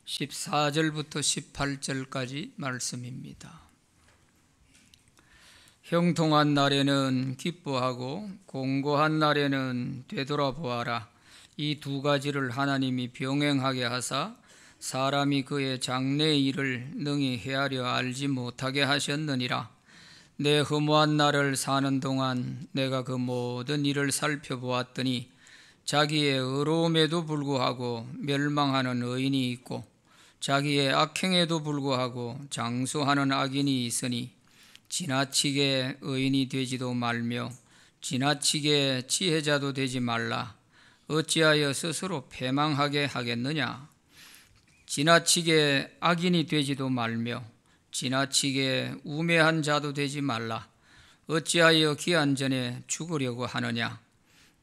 14절부터 18절까지 말씀입니다. 형통한 날에는 기뻐하고 공고한 날에는 되돌아보아라. 이 두 가지를 하나님이 병행하게 하사 사람이 그의 장래의 일을 능히 헤아려 알지 못하게 하셨느니라. 내 허무한 날을 사는 동안 내가 그 모든 일을 살펴보았더니 자기의 의로움에도 불구하고 멸망하는 의인이 있고 자기의 악행에도 불구하고 장수하는 악인이 있으니 지나치게 의인이 되지도 말며 지나치게 지혜자도 되지 말라. 어찌하여 스스로 패망하게 하겠느냐? 지나치게 악인이 되지도 말며 지나치게 우매한 자도 되지 말라. 어찌하여 기한 전에 죽으려고 하느냐?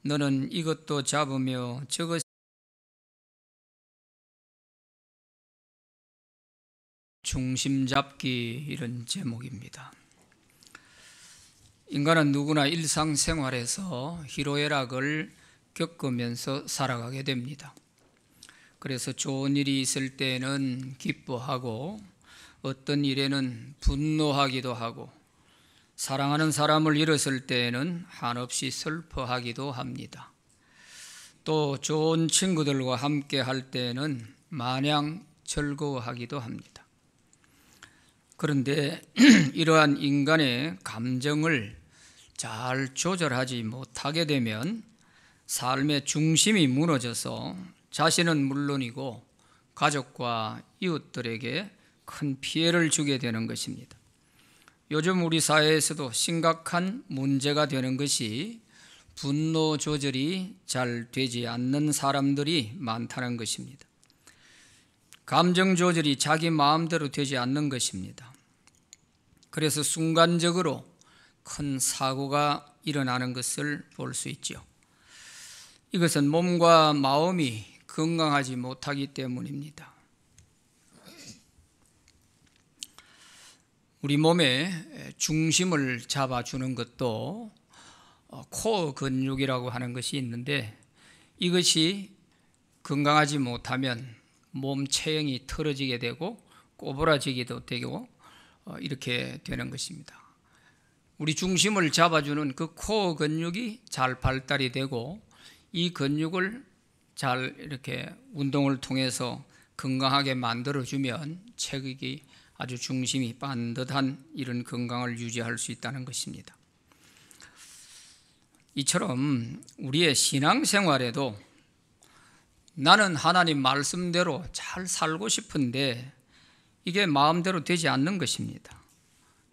너는 이것도 잡으며 저것 중심 잡기, 이런 제목입니다. 인간은 누구나 일상생활에서 희로애락을 겪으면서 살아가게 됩니다. 그래서 좋은 일이 있을 때는 기뻐하고 어떤 일에는 분노하기도 하고 사랑하는 사람을 잃었을 때에는 한없이 슬퍼하기도 합니다. 또 좋은 친구들과 함께 할 때에는 마냥 즐거워하기도 합니다. 그런데 이러한 인간의 감정을 잘 조절하지 못하게 되면 삶의 중심이 무너져서 자신은 물론이고 가족과 이웃들에게 큰 피해를 주게 되는 것입니다. 요즘 우리 사회에서도 심각한 문제가 되는 것이 분노 조절이 잘 되지 않는 사람들이 많다는 것입니다. 감정 조절이 자기 마음대로 되지 않는 것입니다. 그래서 순간적으로 큰 사고가 일어나는 것을 볼 수 있죠. 이것은 몸과 마음이 건강하지 못하기 때문입니다. 우리 몸의 중심을 잡아주는 것도 코어 근육이라고 하는 것이 있는데 이것이 건강하지 못하면 몸 체형이 틀어지게 되고 꼬부라지기도 되고 이렇게 되는 것입니다. 우리 중심을 잡아주는 그 코어 근육이 잘 발달이 되고 이 근육을 잘 이렇게 운동을 통해서 건강하게 만들어주면 체격이 아주 중심이 반듯한 이런 건강을 유지할 수 있다는 것입니다. 이처럼 우리의 신앙생활에도 나는 하나님 말씀대로 잘 살고 싶은데 이게 마음대로 되지 않는 것입니다.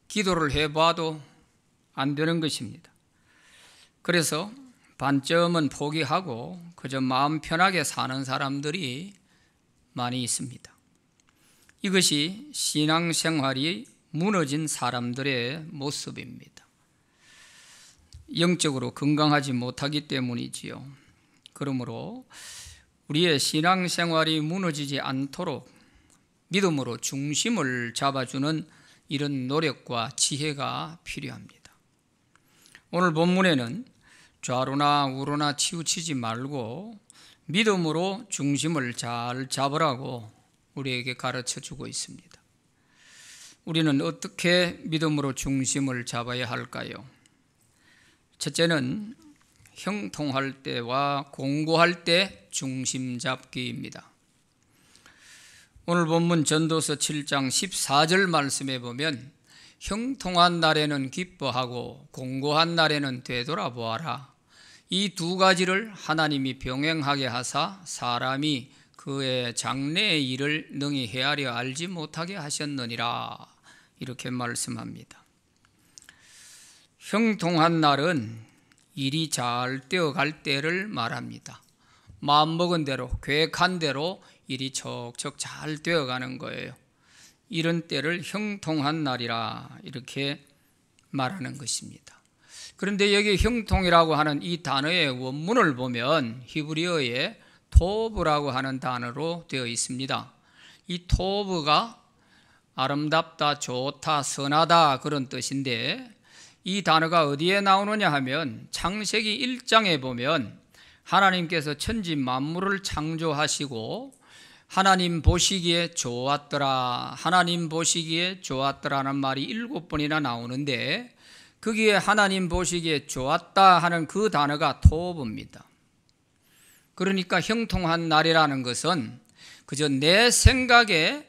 기도를 해봐도 안 되는 것입니다. 그래서 반쯤은 포기하고 그저 마음 편하게 사는 사람들이 많이 있습니다. 이것이 신앙생활이 무너진 사람들의 모습입니다. 영적으로 건강하지 못하기 때문이지요. 그러므로 우리의 신앙생활이 무너지지 않도록 믿음으로 중심을 잡아주는 이런 노력과 지혜가 필요합니다. 오늘 본문에는 좌로나 우로나 치우치지 말고 믿음으로 중심을 잘 잡으라고 우리에게 가르쳐 주고 있습니다. 우리는 어떻게 믿음으로 중심을 잡아야 할까요? 첫째는 형통할 때와 공고할 때 중심 잡기입니다. 오늘 본문 전도서 7장 14절 말씀에 보면 형통한 날에는 기뻐하고 공고한 날에는 되돌아보아라. 이 두 가지를 하나님이 병행하게 하사 사람이 그의 장래의 일을 능히 헤아려 알지 못하게 하셨느니라. 이렇게 말씀합니다. 형통한 날은 일이 잘 되어갈 때를 말합니다. 마음먹은 대로 계획한 대로 일이 척척 잘 되어가는 거예요. 이런 때를 형통한 날이라 이렇게 말하는 것입니다. 그런데 여기 형통이라고 하는 이 단어의 원문을 보면 히브리어에 토브라고 하는 단어로 되어 있습니다. 이 토브가 아름답다, 좋다, 선하다 그런 뜻인데 이 단어가 어디에 나오느냐 하면 창세기 1장에 보면 하나님께서 천지 만물을 창조하시고 하나님 보시기에 좋았더라, 하나님 보시기에 좋았더라는 말이 7번이나 나오는데 거기에 하나님 보시기에 좋았다 하는 그 단어가 토브입니다. 그러니까 형통한 날이라는 것은 그저 내 생각에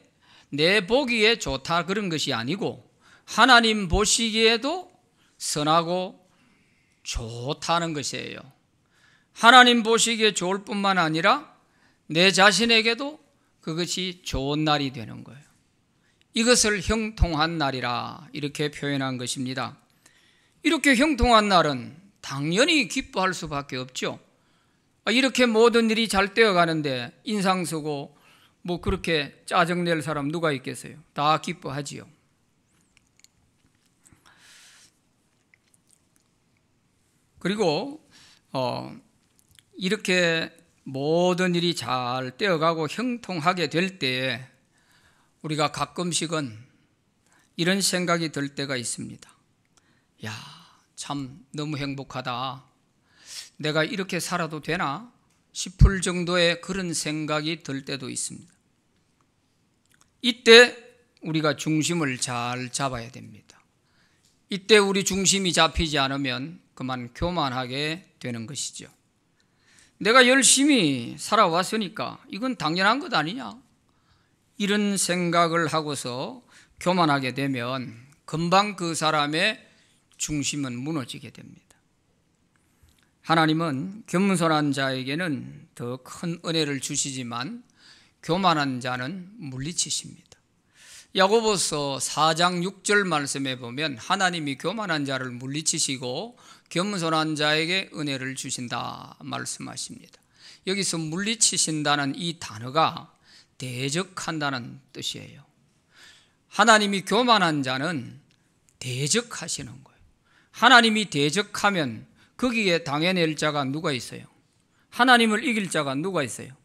내 보기에 좋다 그런 것이 아니고 하나님 보시기에도 선하고 좋다는 것이에요. 하나님 보시기에 좋을 뿐만 아니라 내 자신에게도 그것이 좋은 날이 되는 거예요. 이것을 형통한 날이라 이렇게 표현한 것입니다. 이렇게 형통한 날은 당연히 기뻐할 수밖에 없죠. 이렇게 모든 일이 잘 되어가는데 인상 쓰고 뭐 그렇게 짜증낼 사람 누가 있겠어요? 다 기뻐하지요. 그리고 이렇게 모든 일이 잘 되어가고 형통하게 될 때에 우리가 가끔씩은 이런 생각이 들 때가 있습니다. 야, 참 너무 행복하다. 내가 이렇게 살아도 되나 싶을 정도의 그런 생각이 들 때도 있습니다. 이때 우리가 중심을 잘 잡아야 됩니다. 이때 우리 중심이 잡히지 않으면 그만 교만하게 되는 것이죠. 내가 열심히 살아왔으니까 이건 당연한 것 아니냐, 이런 생각을 하고서 교만하게 되면 금방 그 사람의 중심은 무너지게 됩니다. 하나님은 겸손한 자에게는 더 큰 은혜를 주시지만 교만한 자는 물리치십니다. 야고보서 4장 6절 말씀에 보면 하나님이 교만한 자를 물리치시고 겸손한 자에게 은혜를 주신다 말씀하십니다. 여기서 물리치신다는 이 단어가 대적한다는 뜻이에요. 하나님이 교만한 자는 대적하시는 거예요. 하나님이 대적하면 거기에 당해낼 자가 누가 있어요? 하나님을 이길 자가 누가 있어요?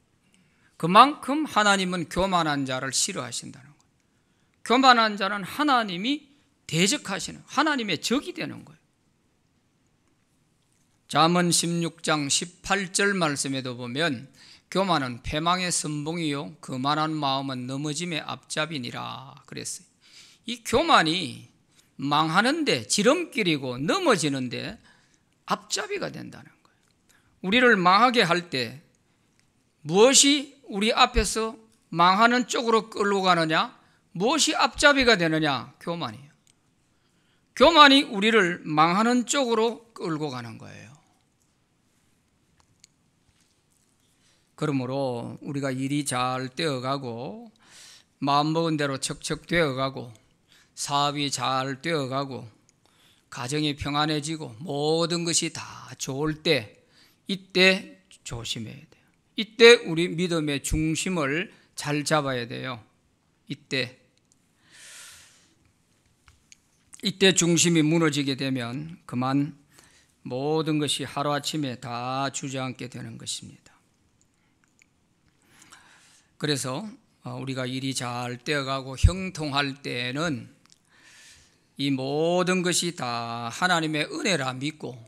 그만큼 하나님은 교만한 자를 싫어하신다는 거예요. 교만한 자는 하나님이 대적하시는, 하나님의 적이 되는 거예요. 잠언 16장 18절 말씀에도 보면 교만은 패망의 선봉이요 거만한 마음은 넘어짐의 앞잡이니라 그랬어요. 이 교만이 망하는데 지름길이고 넘어지는데 앞잡이가 된다는 거예요. 우리를 망하게 할 때 무엇이 우리 앞에서 망하는 쪽으로 끌고 가느냐, 무엇이 앞잡이가 되느냐? 교만이에요. 교만이 우리를 망하는 쪽으로 끌고 가는 거예요. 그러므로 우리가 일이 잘 되어가고 마음먹은 대로 척척 되어가고 사업이 잘 되어가고 가정이 평안해지고 모든 것이 다 좋을 때, 이때 조심해야 돼요. 이때 우리 믿음의 중심을 잘 잡아야 돼요. 이때 중심이 무너지게 되면 그만 모든 것이 하루아침에 다 주저앉게 되는 것입니다. 그래서 우리가 일이 잘 되어가고 형통할 때에는 이 모든 것이 다 하나님의 은혜라 믿고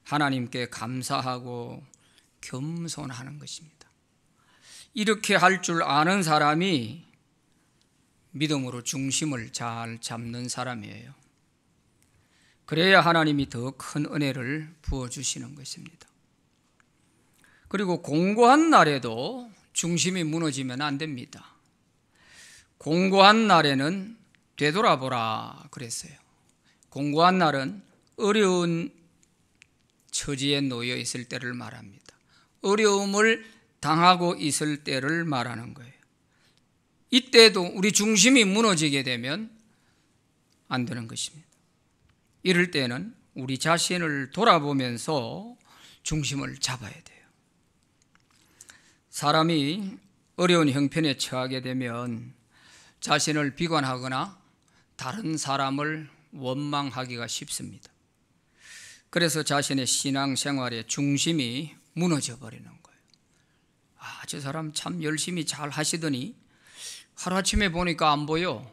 하나님께 감사하고 겸손하는 것입니다. 이렇게 할 줄 아는 사람이 믿음으로 중심을 잘 잡는 사람이에요. 그래야 하나님이 더 큰 은혜를 부어주시는 것입니다. 그리고 공고한 날에도 중심이 무너지면 안 됩니다. 공고한 날에는 되돌아보라 그랬어요. 공고한 날은 어려운 처지에 놓여 있을 때를 말합니다. 어려움을 당하고 있을 때를 말하는 거예요. 이때도 우리 중심이 무너지게 되면 안 되는 것입니다. 이럴 때는 우리 자신을 돌아보면서 중심을 잡아야 돼요. 사람이 어려운 형편에 처하게 되면 자신을 비관하거나 다른 사람을 원망하기가 쉽습니다. 그래서 자신의 신앙생활의 중심이 무너져 버리는 거예요. 저 사람 참 열심히 잘 하시더니 하루아침에 보니까 안 보여.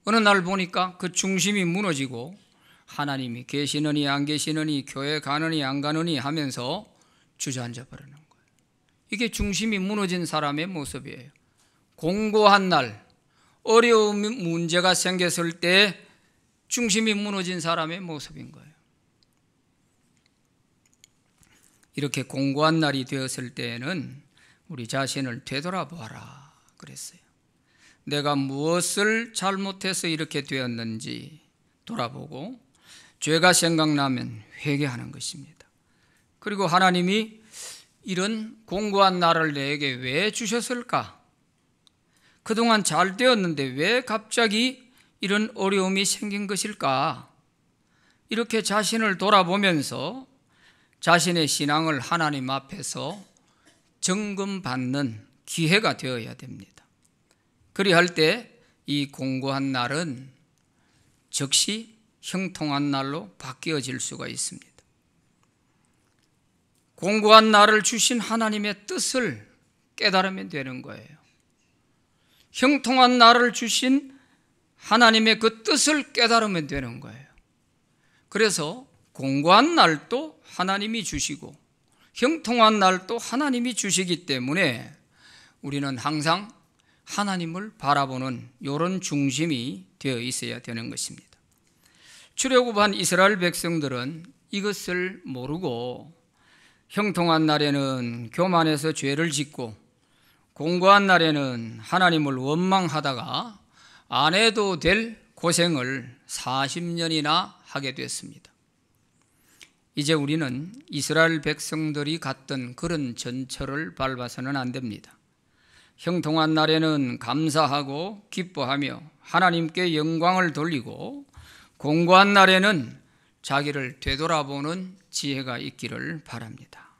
어느 날 보니까 그 중심이 무너지고 하나님이 계시느니 안 계시느니 교회 가느니 안 가느니 하면서 주저앉아 버리는 거예요. 이게 중심이 무너진 사람의 모습이에요. 공고한 날, 어려운 문제가 생겼을 때 중심이 무너진 사람의 모습인 거예요. 이렇게 공고한 날이 되었을 때에는 우리 자신을 되돌아보아라 그랬어요. 내가 무엇을 잘못해서 이렇게 되었는지 돌아보고 죄가 생각나면 회개하는 것입니다. 그리고 하나님이 이런 공고한 날을 내게 왜 주셨을까? 그동안 잘 되었는데 왜 갑자기 이런 어려움이 생긴 것일까? 이렇게 자신을 돌아보면서 자신의 신앙을 하나님 앞에서 점검받는 기회가 되어야 됩니다. 그리할 때 이 공고한 날은 즉시 형통한 날로 바뀌어질 수가 있습니다. 공고한 날을 주신 하나님의 뜻을 깨달으면 되는 거예요. 형통한 날을 주신 하나님의 그 뜻을 깨달으면 되는 거예요. 그래서 공고한 날도 하나님이 주시고 형통한 날도 하나님이 주시기 때문에 우리는 항상 하나님을 바라보는 이런 중심이 되어 있어야 되는 것입니다. 출애굽한 이스라엘 백성들은 이것을 모르고 형통한 날에는 교만해서 죄를 짓고 공고한 날에는 하나님을 원망하다가 안 해도 될 고생을 40년이나 하게 됐습니다. 이제 우리는 이스라엘 백성들이 갔던 그런 전철을 밟아서는 안 됩니다. 형통한 날에는 감사하고 기뻐하며 하나님께 영광을 돌리고 공고한 날에는 자기를 되돌아보는 지혜가 있기를 바랍니다.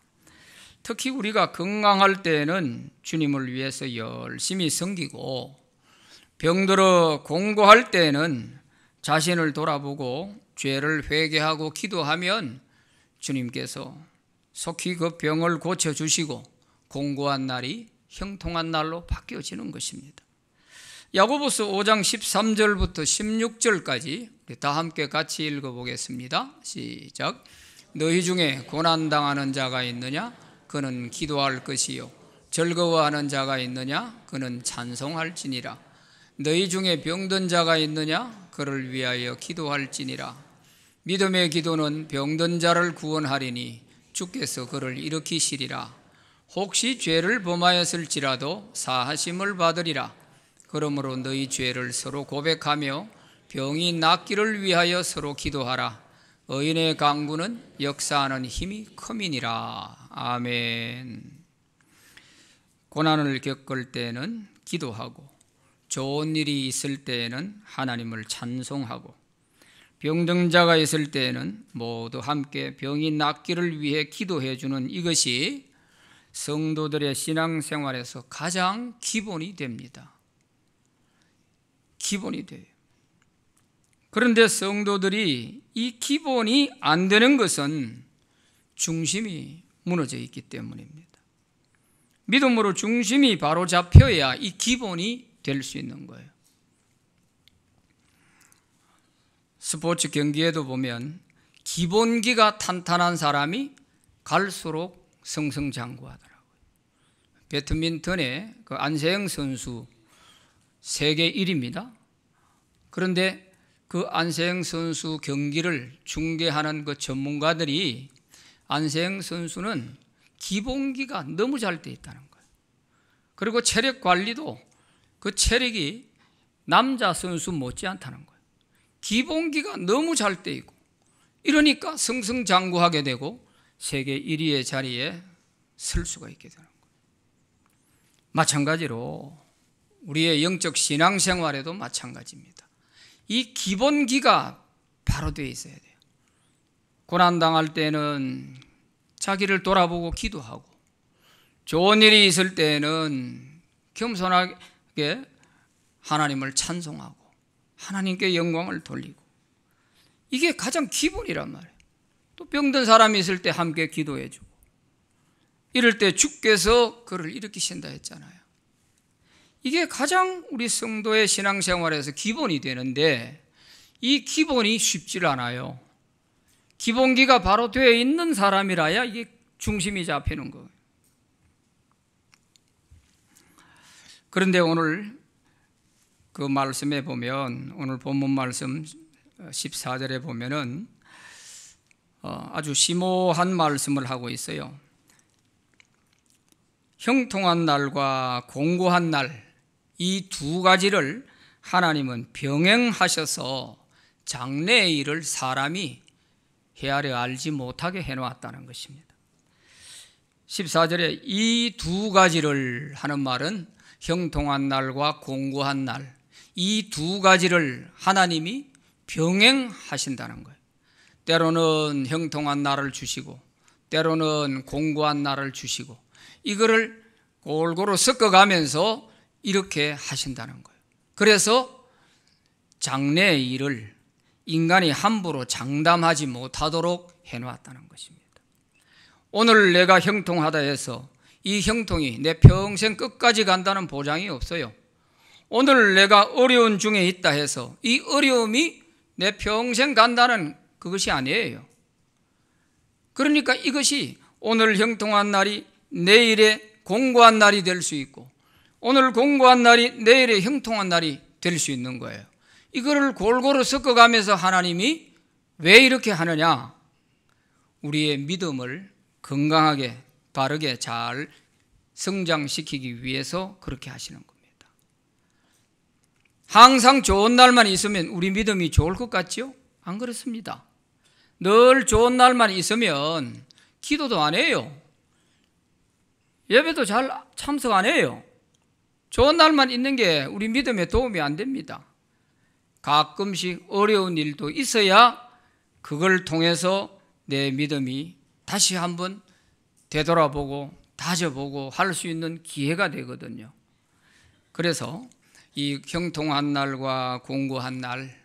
특히 우리가 건강할 때에는 주님을 위해서 열심히 섬기고 병들어 공고할 때에는 자신을 돌아보고 죄를 회개하고 기도하면 주님께서 속히 그 병을 고쳐주시고 공고한 날이 형통한 날로 바뀌어지는 것입니다. 야고보서 5장 13절부터 16절까지 다 함께 같이 읽어보겠습니다. 시작. 너희 중에 고난당하는 자가 있느냐? 그는 기도할 것이요. 즐거워하는 자가 있느냐? 그는 찬송할지니라. 너희 중에 병든 자가 있느냐? 그를 위하여 기도할지니라. 믿음의 기도는 병든 자를 구원하리니 주께서 그를 일으키시리라. 혹시 죄를 범하였을지라도 사하심을 받으리라. 그러므로 너희 죄를 서로 고백하며 병이 낫기를 위하여 서로 기도하라. 의인의 강구는 역사하는 힘이 큼이니라. 아멘. 고난을 겪을 때에는 기도하고 좋은 일이 있을 때에는 하나님을 찬송하고 병든 자가 있을 때에는 모두 함께 병이 낫기를 위해 기도해 주는 이것이 성도들의 신앙생활에서 가장 기본이 됩니다. 기본이 돼요. 그런데 성도들이 이 기본이 안 되는 것은 중심이 무너져 있기 때문입니다. 믿음으로 중심이 바로 잡혀야 이 기본이 될 수 있는 거예요. 스포츠 경기에도 보면 기본기가 탄탄한 사람이 갈수록 승승장구하더라고요. 배드민턴의 그 안세영 선수 세계 1위입니다. 그런데 그 안세영 선수 경기를 중계하는 그 전문가들이 안세영 선수는 기본기가 너무 잘 돼 있다는 거예요. 그리고 체력 관리도 그 체력이 남자 선수 못지않다는 거예요. 기본기가 너무 잘 돼 있고 이러니까 승승장구하게 되고 세계 1위의 자리에 설 수가 있게 되는 거예요. 마찬가지로 우리의 영적 신앙생활에도 마찬가지입니다. 이 기본기가 바로 되어 있어야 돼요. 고난당할 때는 자기를 돌아보고 기도하고 좋은 일이 있을 때는 겸손하게 하나님을 찬송하고 하나님께 영광을 돌리고 이게 가장 기본이란 말이에요. 또 병든 사람이 있을 때 함께 기도해 주고 이럴 때 주께서 그를 일으키신다 했잖아요. 이게 가장 우리 성도의 신앙생활에서 기본이 되는데 이 기본이 쉽지 않아요. 기본기가 바로 되어 있는 사람이라야 이게 중심이 잡히는 거예요. 그런데 오늘 그 말씀에 보면, 오늘 본문 말씀 14절에 보면은 아주 심오한 말씀을 하고 있어요. 형통한 날과 공고한 날, 이 두 가지를 하나님은 병행하셔서 장래의 일을 사람이 헤아려 알지 못하게 해놓았다는 것입니다. 14절에 이 두 가지를 하는 말은 형통한 날과 공고한 날, 이 두 가지를 하나님이 병행하신다는 거예요. 때로는 형통한 날을 주시고 때로는 공고한 날을 주시고, 이거를 골고루 섞어가면서 이렇게 하신다는 거예요. 그래서 장래의 일을 인간이 함부로 장담하지 못하도록 해놓았다는 것입니다. 오늘 내가 형통하다 해서 이 형통이 내 평생 끝까지 간다는 보장이 없어요. 오늘 내가 어려운 중에 있다 해서 이 어려움이 내 평생 간다는 그것이 아니에요. 그러니까 이것이 오늘 형통한 날이 내일의 공고한 날이 될 수 있고, 오늘 공고한 날이 내일의 형통한 날이 될 수 있는 거예요. 이거를 골고루 섞어가면서 하나님이 왜 이렇게 하느냐? 우리의 믿음을 건강하게 바르게 잘 성장시키기 위해서 그렇게 하시는 겁니다. 항상 좋은 날만 있으면 우리 믿음이 좋을 것 같죠? 안 그렇습니다. 늘 좋은 날만 있으면 기도도 안 해요. 예배도 잘 참석 안 해요. 좋은 날만 있는 게 우리 믿음에 도움이 안 됩니다. 가끔씩 어려운 일도 있어야 그걸 통해서 내 믿음이 다시 한번 되돌아보고 다져보고 할 수 있는 기회가 되거든요. 그래서 이 형통한 날과 공고한 날,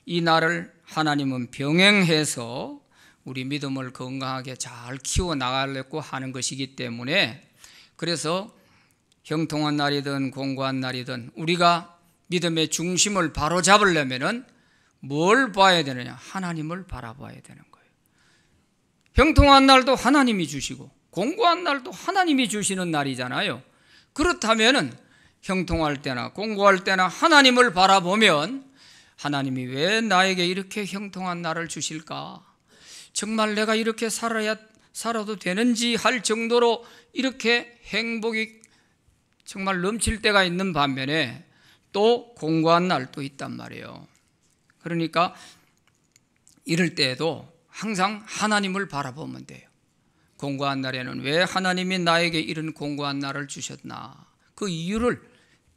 이 날을 하나님은 병행해서 우리 믿음을 건강하게 잘 키워나가려고 하는 것이기 때문에, 그래서 형통한 날이든 공고한 날이든 우리가 믿음의 중심을 바로 잡으려면은 뭘 봐야 되느냐? 하나님을 바라봐야 되는 거예요. 형통한 날도 하나님이 주시고 공고한 날도 하나님이 주시는 날이잖아요. 그렇다면은 형통할 때나 공고할 때나 하나님을 바라보면, 하나님이 왜 나에게 이렇게 형통한 날을 주실까? 정말 내가 이렇게 살아도 되는지 할 정도로 이렇게 행복이 정말 넘칠 때가 있는 반면에 또 공고한 날도 있단 말이에요. 그러니까 이럴 때에도 항상 하나님을 바라보면 돼요. 공고한 날에는 왜 하나님이 나에게 이런 공고한 날을 주셨나? 그 이유를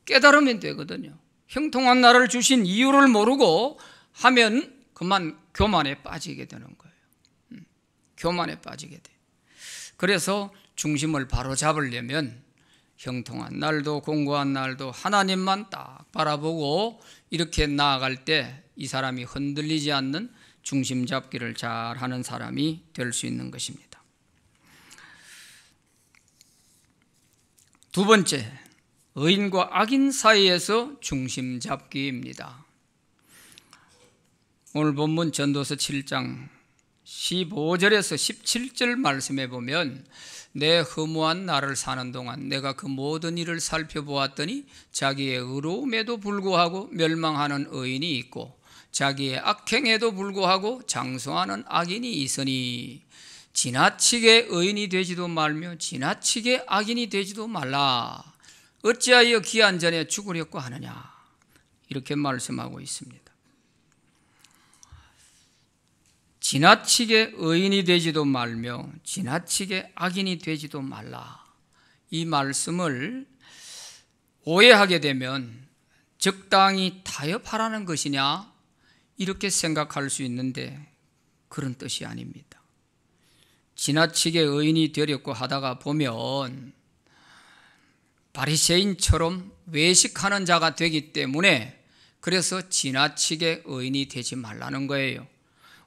깨달으면 되거든요. 형통한 날을 주신 이유를 모르고 하면 그만 교만에 빠지게 되는 거예요. 교만에 빠지게 돼. 그래서 중심을 바로 잡으려면 형통한 날도 공고한 날도 하나님만 딱 바라보고 이렇게 나아갈 때 이 사람이 흔들리지 않는 중심 잡기를 잘하는 사람이 될 수 있는 것입니다. 두 번째, 의인과 악인 사이에서 중심 잡기입니다. 오늘 본문 전도서 7장 15절에서 17절 말씀에 보면, 내 허무한 날을 사는 동안 내가 그 모든 일을 살펴보았더니 자기의 의로움에도 불구하고 멸망하는 의인이 있고 자기의 악행에도 불구하고 장수하는 악인이 있으니 지나치게 의인이 되지도 말며 지나치게 악인이 되지도 말라. 어찌하여 기한 전에 죽으려고 하느냐? 이렇게 말씀하고 있습니다. 지나치게 의인이 되지도 말며 지나치게 악인이 되지도 말라. 이 말씀을 오해하게 되면 적당히 타협하라는 것이냐? 이렇게 생각할 수 있는데 그런 뜻이 아닙니다. 지나치게 의인이 되려고 하다가 보면 바리새인처럼 외식하는 자가 되기 때문에, 그래서 지나치게 의인이 되지 말라는 거예요.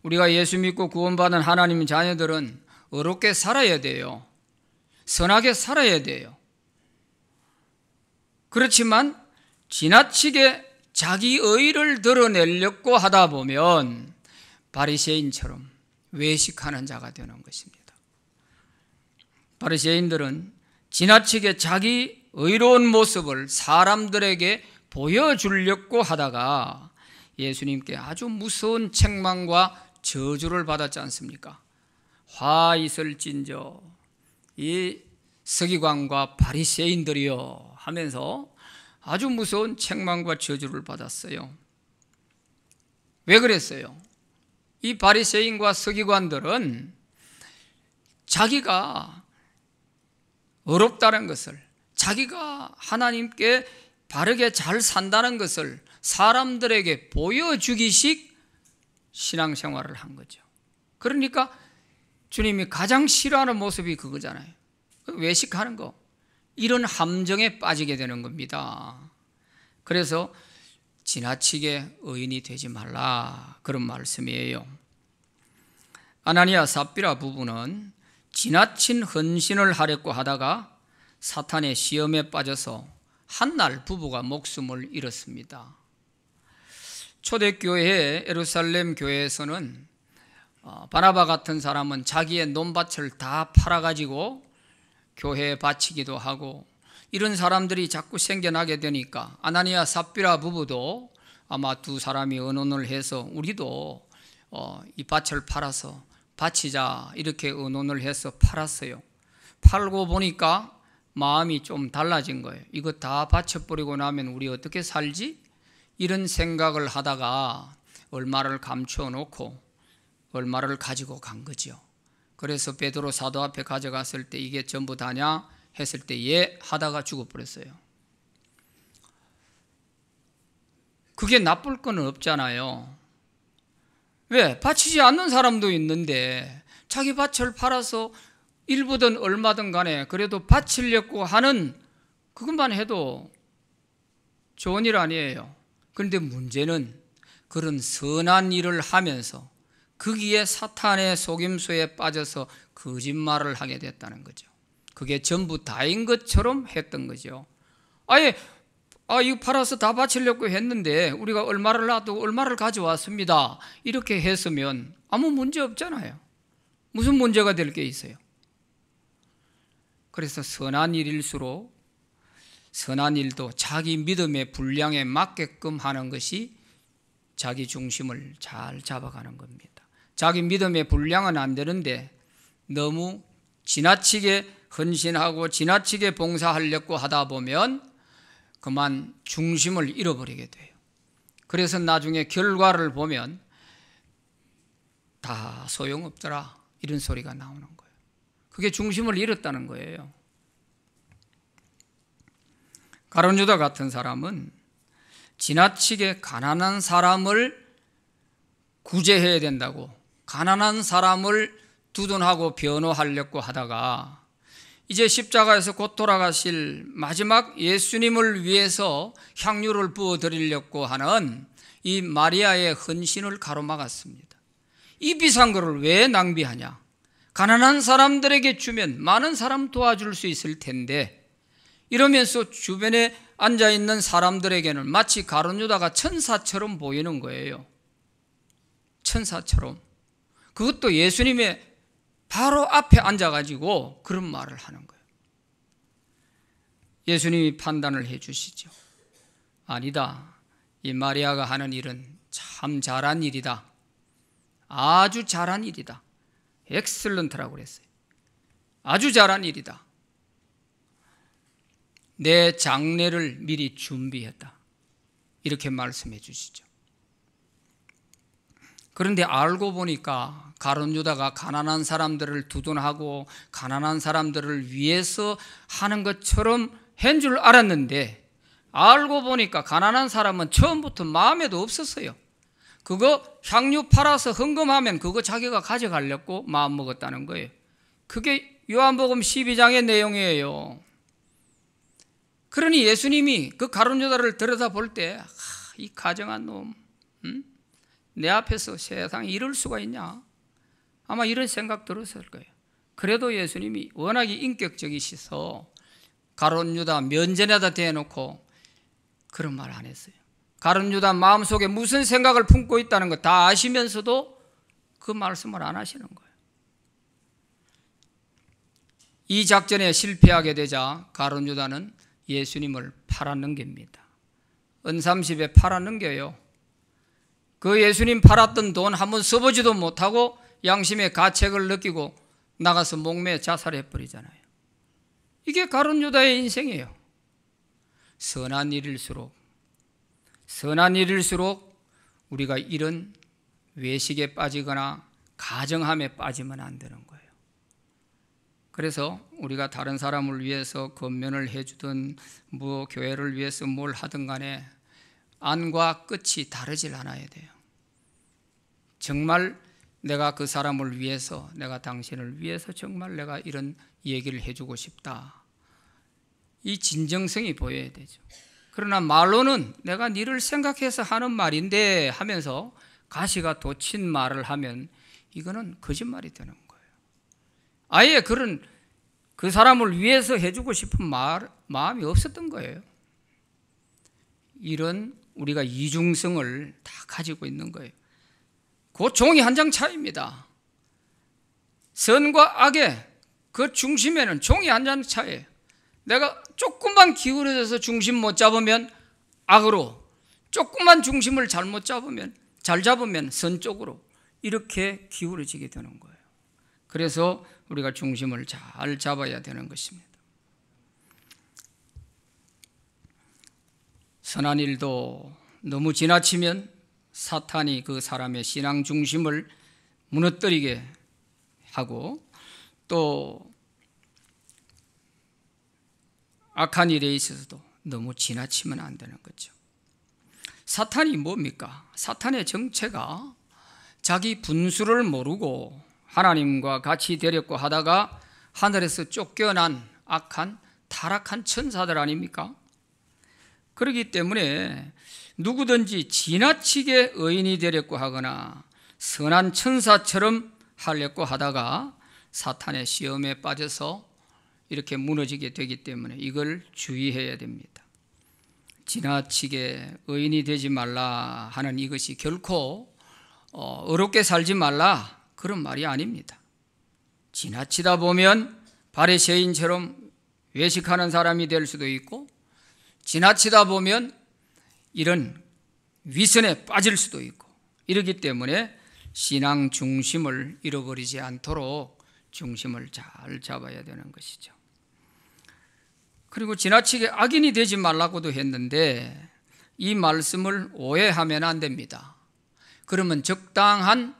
우리가 예수 믿고 구원받은 하나님 자녀들은 의롭게 살아야 돼요. 선하게 살아야 돼요. 그렇지만 지나치게 자기 의의를 드러내려고 하다 보면 바리새인처럼 외식하는 자가 되는 것입니다. 바리새인들은 지나치게 자기 의로운 모습을 사람들에게 보여주려고 하다가 예수님께 아주 무서운 책망과 저주를 받았지 않습니까? 화 있을진저 이 서기관과 바리새인들이여 하면서 아주 무서운 책망과 저주를 받았어요. 왜 그랬어요? 이 바리새인과 서기관들은 자기가 어렵다는 것을, 자기가 하나님께 바르게 잘 산다는 것을 사람들에게 보여주기식 신앙생활을 한 거죠. 그러니까 주님이 가장 싫어하는 모습이 그거잖아요. 외식하는 거. 이런 함정에 빠지게 되는 겁니다. 그래서 지나치게 의인이 되지 말라, 그런 말씀이에요. 아나니아 삽비라 부부는 지나친 헌신을 하려고 하다가 사탄의 시험에 빠져서 한날 부부가 목숨을 잃었습니다. 초대교회 예루살렘 교회에서는 바나바 같은 사람은 자기의 논밭을 다 팔아가지고 교회에 바치기도 하고, 이런 사람들이 자꾸 생겨나게 되니까 아나니아 삽비라 부부도 아마 두 사람이 의논을 해서 우리도 이 밭을 팔아서 바치자, 이렇게 의논을 해서 팔았어요. 팔고 보니까 마음이 좀 달라진 거예요. 이거 다 바쳐버리고 나면 우리 어떻게 살지? 이런 생각을 하다가 얼마를 감추어 놓고 얼마를 가지고 간 거죠. 그래서 베드로 사도 앞에 가져갔을 때 이게 전부 다냐 했을 때 예 하다가 죽어버렸어요. 그게 나쁠 건 없잖아요. 왜? 바치지 않는 사람도 있는데 자기 밭을 팔아서 일부든 얼마든 간에 그래도 바치려고 하는 그것만 해도 좋은 일 아니에요. 그런데 문제는 그런 선한 일을 하면서 거기에 사탄의 속임수에 빠져서 거짓말을 하게 됐다는 거죠. 그게 전부 다인 것처럼 했던 거죠. 아예 이거 팔아서 다 바치려고 했는데 우리가 얼마를 놔두고 얼마를 가져왔습니다, 이렇게 했으면 아무 문제 없잖아요. 무슨 문제가 될 게 있어요? 그래서 선한 일일수록 선한 일도 자기 믿음의 분량에 맞게끔 하는 것이 자기 중심을 잘 잡아가는 겁니다. 자기 믿음의 분량은 안 되는데 너무 지나치게 헌신하고 지나치게 봉사하려고 하다 보면 그만 중심을 잃어버리게 돼요. 그래서 나중에 결과를 보면 다 소용없더라, 이런 소리가 나오는 거예요. 그게 중심을 잃었다는 거예요. 가룟 유다 같은 사람은 지나치게 가난한 사람을 구제해야 된다고, 가난한 사람을 두둔하고 변호하려고 하다가 이제 십자가에서 곧 돌아가실 마지막 예수님을 위해서 향유를 부어드리려고 하는 이 마리아의 헌신을 가로막았습니다. 이 비싼 거를 왜 낭비하냐? 가난한 사람들에게 주면 많은 사람 도와줄 수 있을 텐데, 이러면서 주변에 앉아있는 사람들에게는 마치 가룟 유다가 천사처럼 보이는 거예요. 천사처럼. 그것도 예수님의 바로 앞에 앉아가지고 그런 말을 하는 거예요. 예수님이 판단을 해 주시죠. 아니다, 이 마리아가 하는 일은 참 잘한 일이다, 아주 잘한 일이다, 엑셀런트라고 그랬어요. 아주 잘한 일이다. 내 장례를 미리 준비했다, 이렇게 말씀해 주시죠. 그런데 알고 보니까 가룟 유다가 가난한 사람들을 두둔하고 가난한 사람들을 위해서 하는 것처럼 한 줄 알았는데, 알고 보니까 가난한 사람은 처음부터 마음에도 없었어요. 그거 향유 팔아서 헌금하면 그거 자기가 가져가려고 마음먹었다는 거예요. 그게 요한복음 12장의 내용이에요. 그러니 예수님이 그 가룟 유다를 들여다볼 때 이 가정한 놈, 내 앞에서 세상에 이럴 수가 있냐, 아마 이런 생각 들었을 거예요. 그래도 예수님이 워낙에 인격적이셔서 가룟 유다 면전에다 대놓고 그런 말 안 했어요. 가룟 유다 마음속에 무슨 생각을 품고 있다는 거 다 아시면서도 그 말씀을 안 하시는 거예요. 이 작전에 실패하게 되자 가룟 유다는 예수님을 팔아넘깁니다. 은삼십에 팔아넘겨요. 그 예수님 팔았던 돈 한번 써보지도 못하고 양심의 가책을 느끼고 나가서 목매어 자살해 버리잖아요. 이게 가룟 유다의 인생이에요. 선한 일일수록 우리가 이런 외식에 빠지거나 가정함에 빠지면 안 되는 거예요. 그래서 우리가 다른 사람을 위해서 건면을 해주든 뭐 교회를 위해서 뭘 하든 간에 안과 끝이 다르질 않아야 돼요. 정말 내가 그 사람을 위해서, 내가 당신을 위해서 정말 내가 이런 얘기를 해주고 싶다, 이 진정성이 보여야 되죠. 그러나 말로는 내가 니를 생각해서 하는 말인데 하면서 가시가 돋친 말을 하면 이거는 거짓말이 되는 거예요. 아예 그 사람을 위해서 해주고 싶은 마음이 없었던 거예요. 이런 우리가 이중성을 다 가지고 있는 거예요. 그 종이 한 장 차이입니다. 선과 악의 그 중심에는 종이 한 장 차이예요. 내가 조금만 기울어져서 중심 못 잡으면 악으로, 조금만 중심을 잘 잡으면 선 쪽으로 이렇게 기울어지게 되는 거예요. 그래서 우리가 중심을 잘 잡아야 되는 것입니다. 선한 일도 너무 지나치면 사탄이 그 사람의 신앙 중심을 무너뜨리게 하고, 또 악한 일에 있어서도 너무 지나치면 안 되는 거죠. 사탄이 뭡니까? 사탄의 정체가 자기 분수를 모르고 하나님과 같이 되려고 하다가 하늘에서 쫓겨난 악한 타락한 천사들 아닙니까? 그렇기 때문에 누구든지 지나치게 의인이 되려고 하거나 선한 천사처럼 하려고 하다가 사탄의 시험에 빠져서 이렇게 무너지게 되기 때문에 이걸 주의해야 됩니다. 지나치게 의인이 되지 말라 하는 이것이 결코 어렵게 살지 말라 그런 말이 아닙니다. 지나치다 보면 바리새인처럼 외식하는 사람이 될 수도 있고, 지나치다 보면 이런 위선에 빠질 수도 있고, 이렇기 때문에 신앙 중심을 잃어버리지 않도록 중심을 잘 잡아야 되는 것이죠. 그리고 지나치게 악인이 되지 말라고도 했는데 이 말씀을 오해하면 안 됩니다. 그러면 적당한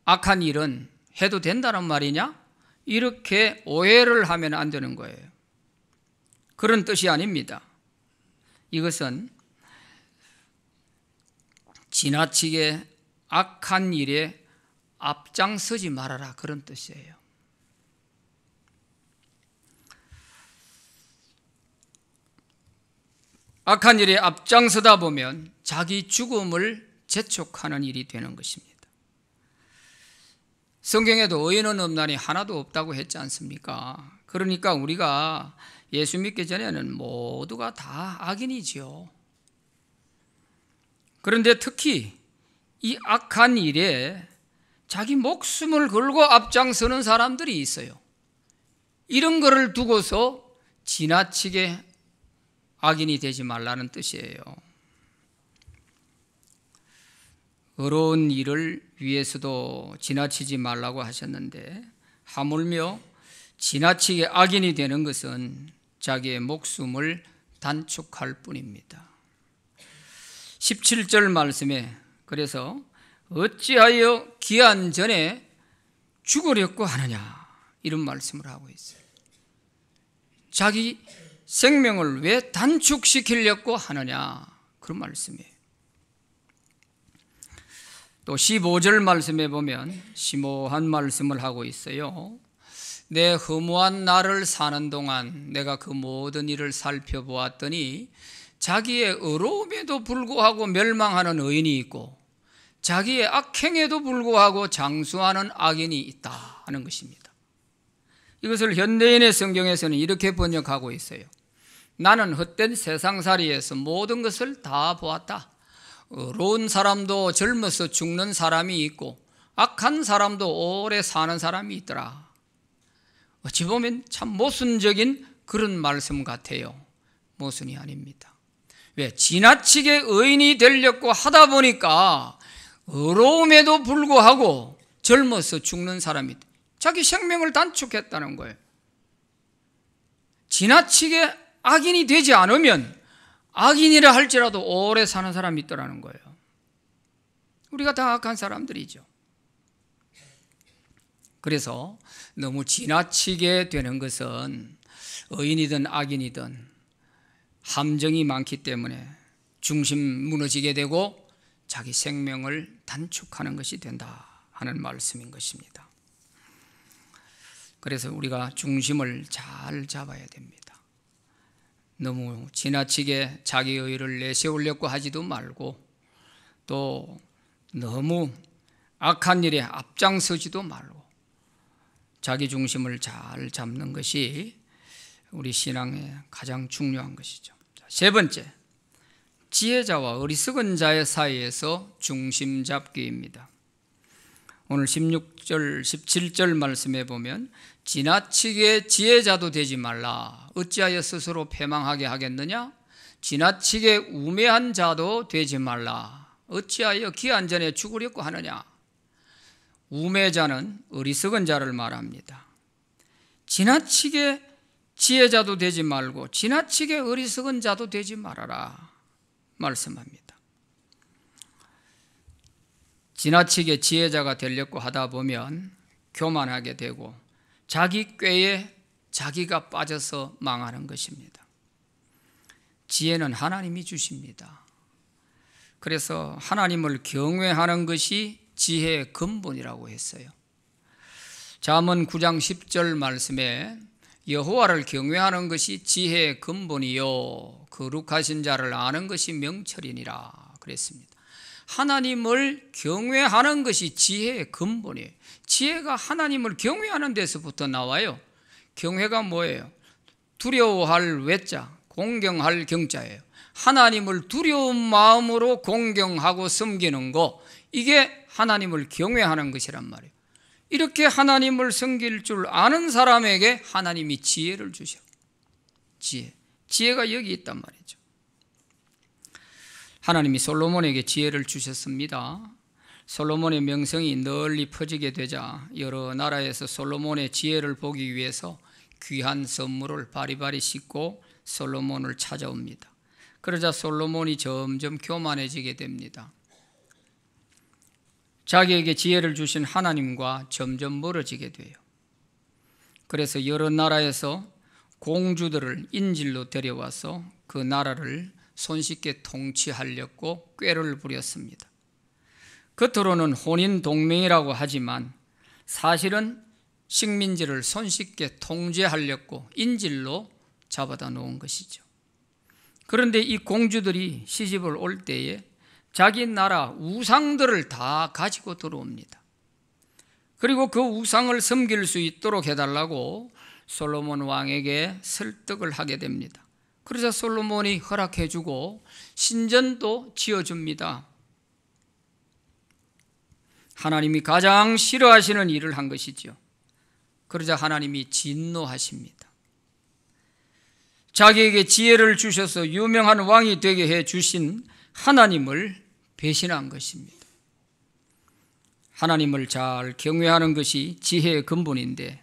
악한 일은 해도 된다는 말이냐? 이렇게 오해를 하면 안 되는 거예요. 그런 뜻이 아닙니다. 이것은 지나치게 악한 일에 앞장서지 말아라 그런 뜻이에요. 악한 일에 앞장서다 보면 자기 죽음을 재촉하는 일이 되는 것입니다. 성경에도 의인은 없나니 하나도 없다고 했지 않습니까? 그러니까 우리가 예수 믿기 전에는 모두가 다 악인이지요. 그런데 특히 이 악한 일에 자기 목숨을 걸고 앞장서는 사람들이 있어요. 이런 거를 두고서 지나치게 악인이 되지 말라는 뜻이에요. 어려운 일을 위해서도 지나치지 말라고 하셨는데 하물며 지나치게 악인이 되는 것은 자기의 목숨을 단축할 뿐입니다. 17절 말씀에 그래서 어찌하여 기한 전에 죽으려고 하느냐 이런 말씀을 하고 있어요. 자기 생명을 왜 단축시키려고 하느냐 그런 말씀이에요. 또 15절 말씀에 보면 심오한 말씀을 하고 있어요. 내 허무한 날을 사는 동안 내가 그 모든 일을 살펴보았더니 자기의 의로움에도 불구하고 멸망하는 의인이 있고 자기의 악행에도 불구하고 장수하는 악인이 있다 하는 것입니다. 이것을 현대인의 성경에서는 이렇게 번역하고 있어요. 나는 헛된 세상살이에서 모든 것을 다 보았다. 의로운 사람도 젊어서 죽는 사람이 있고 악한 사람도 오래 사는 사람이 있더라. 어찌 보면 참 모순적인 그런 말씀 같아요. 모순이 아닙니다. 왜? 지나치게 의인이 되려고 하다 보니까 어려움에도 불구하고 젊어서 죽는 사람이 자기 생명을 단축했다는 거예요. 지나치게 악인이 되지 않으면 악인이라 할지라도 오래 사는 사람이 있더라는 거예요. 우리가 다 악한 사람들이죠. 그래서 너무 지나치게 되는 것은 의인이든 악인이든 함정이 많기 때문에 중심 무너지게 되고 자기 생명을 단축하는 것이 된다 하는 말씀인 것입니다. 그래서 우리가 중심을 잘 잡아야 됩니다. 너무 지나치게 자기 의를 내세우려고 하지도 말고 또 너무 악한 일에 앞장서지도 말고 자기 중심을 잘 잡는 것이 우리 신앙의 가장 중요한 것이죠. 세 번째, 지혜자와 어리석은 자의 사이에서 중심 잡기입니다. 오늘 16절, 17절 말씀에 보면 지나치게 지혜자도 되지 말라. 어찌하여 스스로 패망하게 하겠느냐? 지나치게 우매한 자도 되지 말라. 어찌하여 기한 전에 죽으려고 하느냐? 우매자는 어리석은 자를 말합니다. 지나치게 지혜자도 되지 말고 지나치게 어리석은 자도 되지 말아라 말씀합니다. 지나치게 지혜자가 되려고 하다 보면 교만하게 되고 자기 꾀에 자기가 빠져서 망하는 것입니다. 지혜는 하나님이 주십니다. 그래서 하나님을 경외하는 것이 지혜의 근본이라고 했어요. 잠언 9장 10절 말씀에 여호와를 경외하는 것이 지혜의 근본이요 거룩하신 자를 아는 것이 명철이니라 그랬습니다. 하나님을 경외하는 것이 지혜의 근본이에요. 지혜가 하나님을 경외하는 데서부터 나와요. 경외가 뭐예요? 두려워할 외자, 공경할 경자예요. 하나님을 두려운 마음으로 공경하고 섬기는 거, 이게 하나님을 경외하는 것이란 말이에요. 이렇게 하나님을 섬길 줄 아는 사람에게 하나님이 지혜를 주셔. 지혜가 여기 있단 말이죠. 하나님이 솔로몬에게 지혜를 주셨습니다. 솔로몬의 명성이 널리 퍼지게 되자 여러 나라에서 솔로몬의 지혜를 보기 위해서 귀한 선물을 바리바리 싣고 솔로몬을 찾아옵니다. 그러자 솔로몬이 점점 교만해지게 됩니다. 자기에게 지혜를 주신 하나님과 점점 멀어지게 돼요. 그래서 여러 나라에서 공주들을 인질로 데려와서 그 나라를 손쉽게 통치하려고 꾀를 부렸습니다. 겉으로는 혼인 동맹이라고 하지만 사실은 식민지를 손쉽게 통제하려고 인질로 잡아다 놓은 것이죠. 그런데 이 공주들이 시집을 올 때에 자기 나라 우상들을 다 가지고 들어옵니다. 그리고 그 우상을 섬길 수 있도록 해달라고 솔로몬 왕에게 설득을 하게 됩니다. 그러자 솔로몬이 허락해주고 신전도 지어줍니다. 하나님이 가장 싫어하시는 일을 한 것이죠. 그러자 하나님이 진노하십니다. 자기에게 지혜를 주셔서 유명한 왕이 되게 해주신 하나님을 배신한 것입니다. 하나님을 잘 경외하는 것이 지혜의 근본인데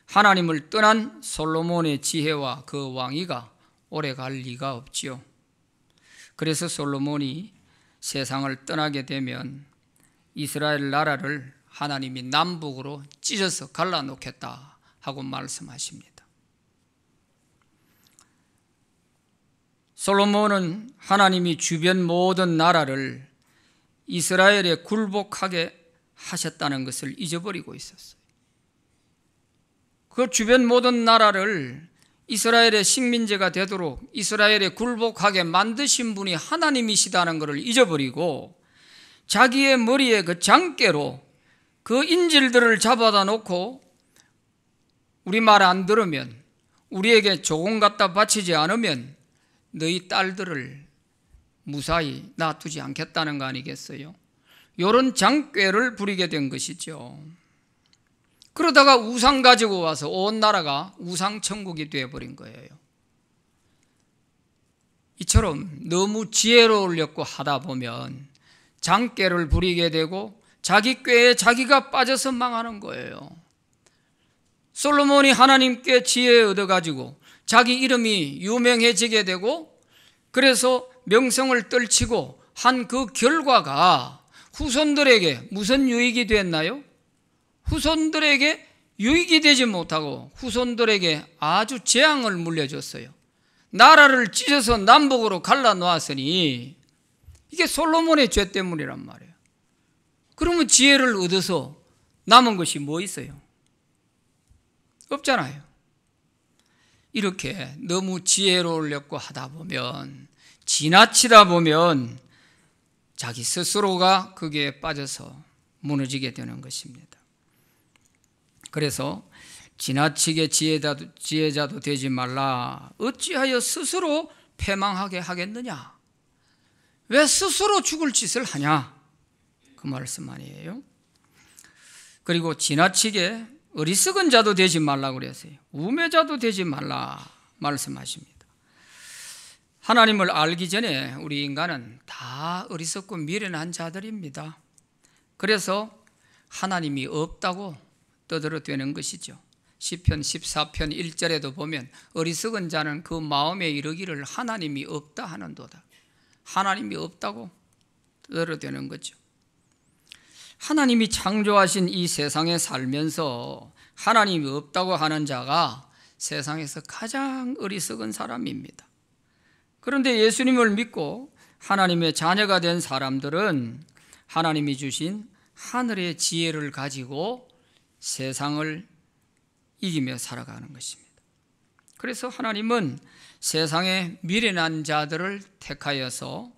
하나님을 떠난 솔로몬의 지혜와 그 왕위가 오래 갈 리가 없지요. 그래서 솔로몬이 세상을 떠나게 되면 이스라엘 나라를 하나님이 남북으로 찢어서 갈라놓겠다 하고 말씀하십니다. 솔로몬은 하나님이 주변 모든 나라를 이스라엘에 굴복하게 하셨다는 것을 잊어버리고 있었어요. 그 주변 모든 나라를 이스라엘의 식민지가 되도록 이스라엘에 굴복하게 만드신 분이 하나님이시다는 것을 잊어버리고 자기의 머리에 그 장깨로 그 인질들을 잡아다 놓고 우리 말 안 들으면, 우리에게 조공 갖다 바치지 않으면 너희 딸들을 무사히 놔두지 않겠다는 거 아니겠어요? 이런 장꾀를 부리게 된 것이죠. 그러다가 우상 가지고 와서 온 나라가 우상 천국이 되어버린 거예요. 이처럼 너무 지혜로우려고 하다 보면 장깨를 부리게 되고 자기 꾀에 자기가 빠져서 망하는 거예요. 솔로몬이 하나님께 지혜 얻어가지고 자기 이름이 유명해지게 되고 그래서 명성을 떨치고 한 그 결과가 후손들에게 무슨 유익이 됐나요? 후손들에게 유익이 되지 못하고 후손들에게 아주 재앙을 물려줬어요. 나라를 찢어서 남북으로 갈라놓았으니 이게 솔로몬의 죄 때문이란 말이에요. 그러면 지혜를 얻어서 남은 것이 뭐 있어요? 없잖아요. 이렇게 너무 지혜로우려고 하다 보면, 지나치다 보면 자기 스스로가 거기에 빠져서 무너지게 되는 것입니다. 그래서 지나치게 지혜자도 되지 말라. 어찌하여 스스로 패망하게 하겠느냐? 왜 스스로 죽을 짓을 하냐? 그 말씀 아니에요? 그리고 지나치게 어리석은 자도 되지 말라 그랬어요. 우매자도 되지 말라 말씀하십니다. 하나님을 알기 전에 우리 인간은 다 어리석고 미련한 자들입니다. 그래서 하나님이 없다고 떠들어대는 것이죠. 시편 14편 1절에도 보면 어리석은 자는 그 마음에 이르기를 하나님이 없다 하는도다. 하나님이 없다고 떠들어대는 거죠. 하나님이 창조하신 이 세상에 살면서 하나님이 없다고 하는 자가 세상에서 가장 어리석은 사람입니다. 그런데 예수님을 믿고 하나님의 자녀가 된 사람들은 하나님이 주신 하늘의 지혜를 가지고 세상을 이기며 살아가는 것입니다. 그래서 하나님은 세상의 미련한 자들을 택하여서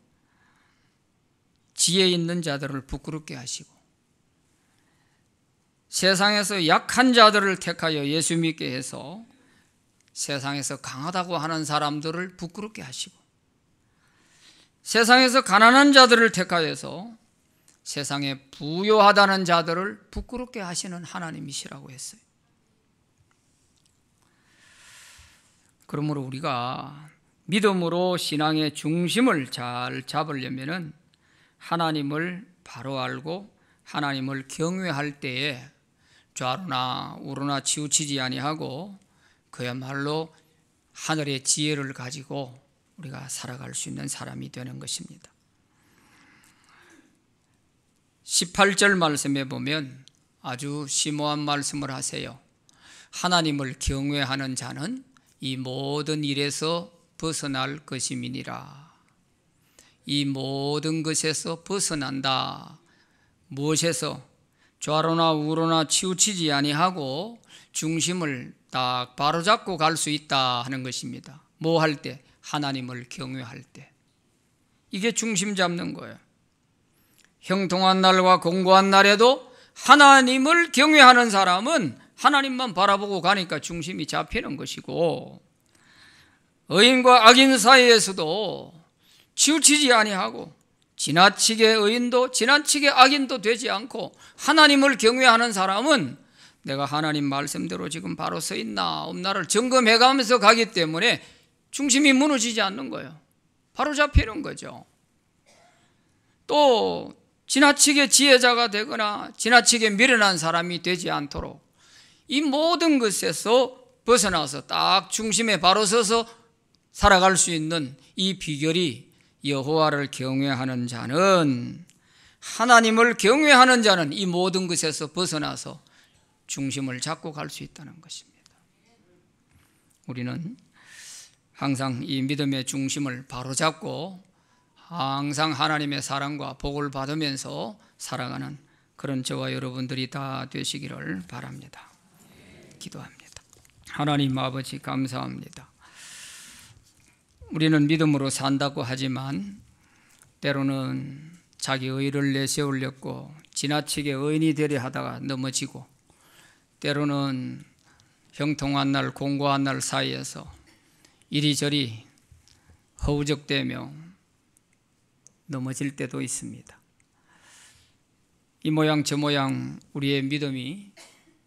지혜 있는 자들을 부끄럽게 하시고, 세상에서 약한 자들을 택하여 예수 믿게 해서 세상에서 강하다고 하는 사람들을 부끄럽게 하시고, 세상에서 가난한 자들을 택하여서 세상에 부요하다는 자들을 부끄럽게 하시는 하나님이시라고 했어요. 그러므로 우리가 믿음으로 신앙의 중심을 잘 잡으려면 하나님을 바로 알고 하나님을 경외할 때에 좌로나 우로나 치우치지 아니하고 그야말로 하늘의 지혜를 가지고 우리가 살아갈 수 있는 사람이 되는 것입니다. 18절 말씀에 보면 아주 심오한 말씀을 하세요. 하나님을 경외하는 자는 이 모든 일에서 벗어날 것임이니라. 이 모든 것에서 벗어난다. 무엇에서? 좌로나 우로나 치우치지 아니하고 중심을 딱 바로잡고 갈 수 있다 하는 것입니다. 뭐 할 때? 하나님을 경외할 때. 이게 중심 잡는 거예요. 형통한 날과 공고한 날에도 하나님을 경외하는 사람은 하나님만 바라보고 가니까 중심이 잡히는 것이고, 의인과 악인 사이에서도 치우치지 아니하고 지나치게 의인도 지나치게 악인도 되지 않고 하나님을 경외하는 사람은 내가 하나님 말씀대로 지금 바로 서 있나 없나를 점검해 가면서 가기 때문에 중심이 무너지지 않는 거예요. 바로 잡히는 거죠. 또 지나치게 지혜자가 되거나 지나치게 미련한 사람이 되지 않도록 이 모든 것에서 벗어나서 딱 중심에 바로 서서 살아갈 수 있는 이 비결이, 여호와를 경외하는 자는, 하나님을 경외하는 자는 이 모든 것에서 벗어나서 중심을 잡고 갈 수 있다는 것입니다. 우리는 항상 이 믿음의 중심을 바로 잡고 항상 하나님의 사랑과 복을 받으면서 살아가는 그런 저와 여러분들이 다 되시기를 바랍니다. 기도합니다. 하나님 아버지 감사합니다. 우리는 믿음으로 산다고 하지만 때로는 자기 의를 내세우려고 지나치게 의인이 되려 하다가 넘어지고, 때로는 형통한 날 공고한 날 사이에서 이리저리 허우적대며 넘어질 때도 있습니다. 이 모양 저 모양 우리의 믿음이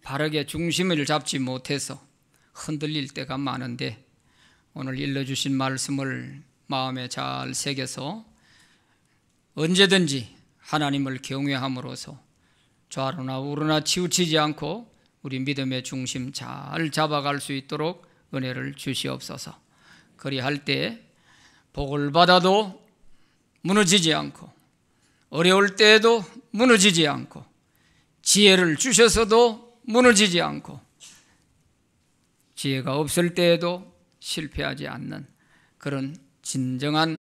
바르게 중심을 잡지 못해서 흔들릴 때가 많은데, 오늘 일러주신 말씀을 마음에 잘 새겨서 언제든지 하나님을 경외함으로써 좌로나 우로나 치우치지 않고 우리 믿음의 중심 잘 잡아갈 수 있도록 은혜를 주시옵소서. 그리할 때 복을 받아도 무너지지 않고, 어려울 때에도 무너지지 않고, 지혜를 주셔서도 무너지지 않고, 지혜가 없을 때에도 실패하지 않는 그런 진정한